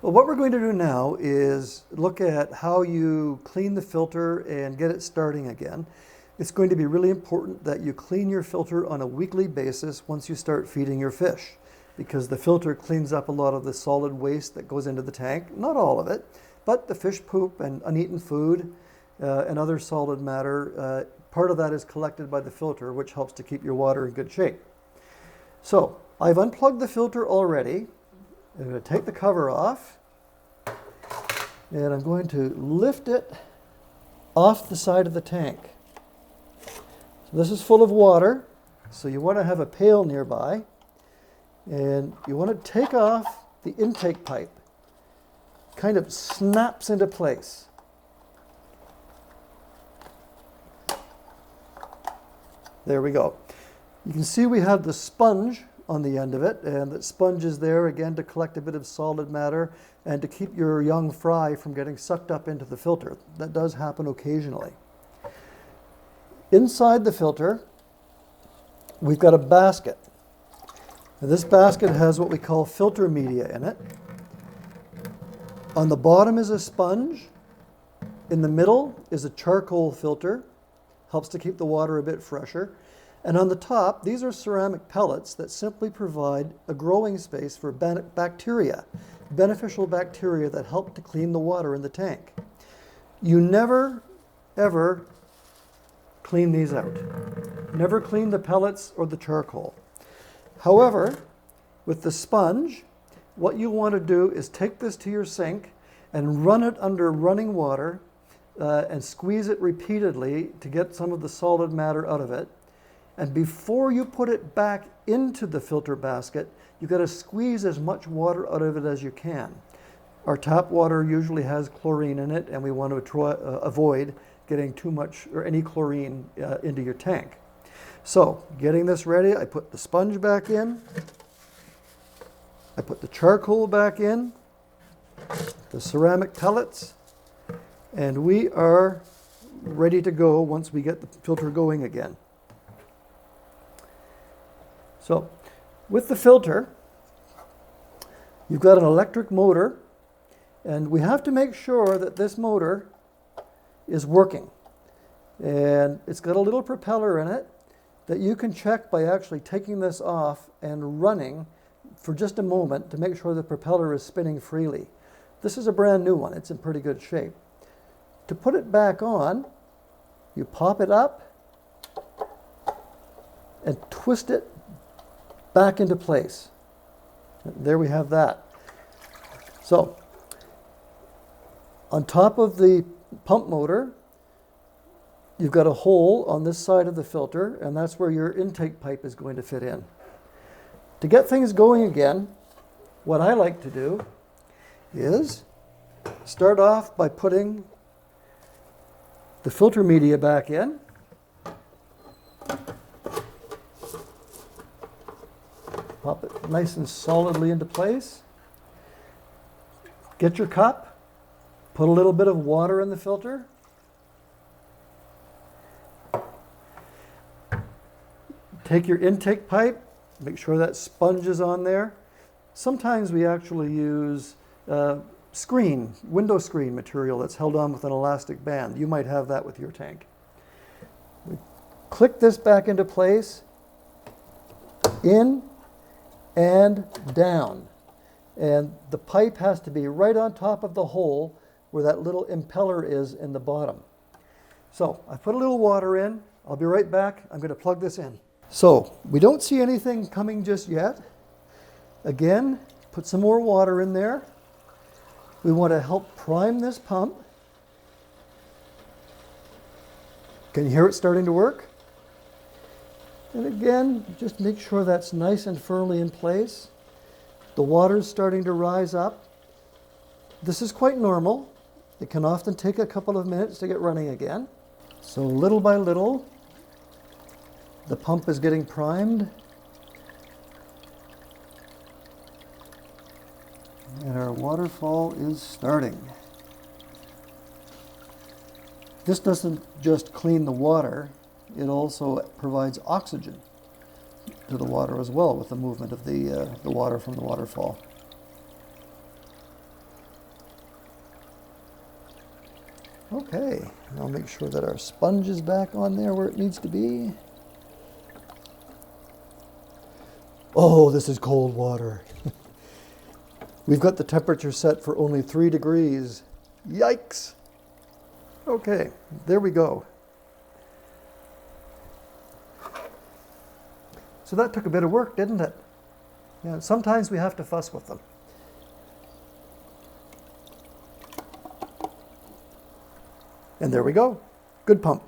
Well, what we're going to do now is look at how you clean the filter and get it starting again. It's going to be really important that you clean your filter on a weekly basis once you start feeding your fish, because the filter cleans up a lot of the solid waste that goes into the tank. Not all of it, but the fish poop and uneaten food and other solid matter, part of that is collected by the filter, which helps to keep your water in good shape. So I've unplugged the filter already. I'm going to take the cover off, and I'm going to lift it off the side of the tank. So this is full of water, so you want to have a pail nearby, and you want to take off the intake pipe. Kind of snaps into place. There we go. You can see we have the sponge on the end of it, and that sponge is there again to collect a bit of solid matter and to keep your young fry from getting sucked up into the filter. That does happen occasionally. Inside the filter, we've got a basket. Now, this basket has what we call filter media in it. On the bottom is a sponge. In the middle is a charcoal filter. Helps to keep the water a bit fresher. And on the top, these are ceramic pellets that simply provide a growing space for bacteria, beneficial bacteria that help to clean the water in the tank. You never, ever clean these out. Never clean the pellets or the charcoal. However, with the sponge, what you want to do is take this to your sink and run it under running water and squeeze it repeatedly to get some of the solid matter out of it. And before you put it back into the filter basket, you've got to squeeze as much water out of it as you can. Our tap water usually has chlorine in it, and we want to avoid getting too much or any chlorine into your tank. So, getting this ready, I put the sponge back in. I put the charcoal back in, the ceramic pellets, and we are ready to go once we get the filter going again. So, with the filter, you've got an electric motor, and we have to make sure that this motor is working. And it's got a little propeller in it that you can check by actually taking this off and running for just a moment to make sure the propeller is spinning freely. This is a brand new one. It's in pretty good shape. To put it back on, you pop it up and twist it back into place. There we have that. So, on top of the pump motor, you've got a hole on this side of the filter, and that's where your intake pipe is going to fit in. To get things going again, what I like to do is start off by putting the filter media back in. Pop it nice and solidly into place. Get your cup, put a little bit of water in the filter. Take your intake pipe, make sure that sponge is on there. Sometimes we actually use window screen material that's held on with an elastic band. You might have that with your tank. We click this back into place, in and down. And the pipe has to be right on top of the hole where that little impeller is in the bottom. So I put a little water in. I'll be right back. I'm going to plug this in. So we don't see anything coming just yet. Again, put some more water in there. We want to help prime this pump. Can you hear it starting to work? And again, just make sure that's nice and firmly in place. The water's starting to rise up. This is quite normal. It can often take a couple of minutes to get running again. So little by little, the pump is getting primed. And our waterfall is starting. This doesn't just clean the water, it also provides oxygen to the water as well with the movement of the water from the waterfall. Okay, I'll make sure that our sponge is back on there where it needs to be. Oh, this is cold water. We've got the temperature set for only 3 degrees. Yikes! Okay, there we go. So that took a bit of work, didn't it? Yeah, sometimes we have to fuss with them. And there we go. Good pump.